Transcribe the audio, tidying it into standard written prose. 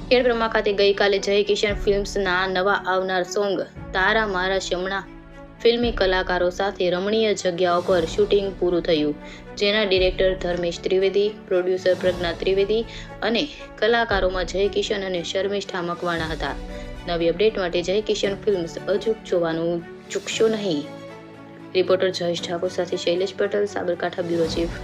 ખેડબ્રહ્મા ખાતે ગઈકાલે જય કિશન ફિલ્મ્સના નવા આવનાર સોંગ તારા મારા શમણા ફિલ્મી કલાકારો સાથે રમણીય જગ્યાઓ પર શૂટિંગ પૂરું થયું, જેના ડિરેક્ટર ધર્મેશ ત્રિવેદી, પ્રોડ્યુસર પ્રજ્ઞા ત્રિવેદી અને કલાકારોમાં જય કિશન અને શર્મિષ્ઠા મકવાણા હતા. નવી અપડેટ માટે જય કિશન ફિલ્મ્સ અચૂક જોવાનું ચૂકશો નહીં. રિપોર્ટર જયેશ ઠાકોર સાથે શૈલેષ પટેલ, સાબરકાંઠા બ્યુરો ચીફ.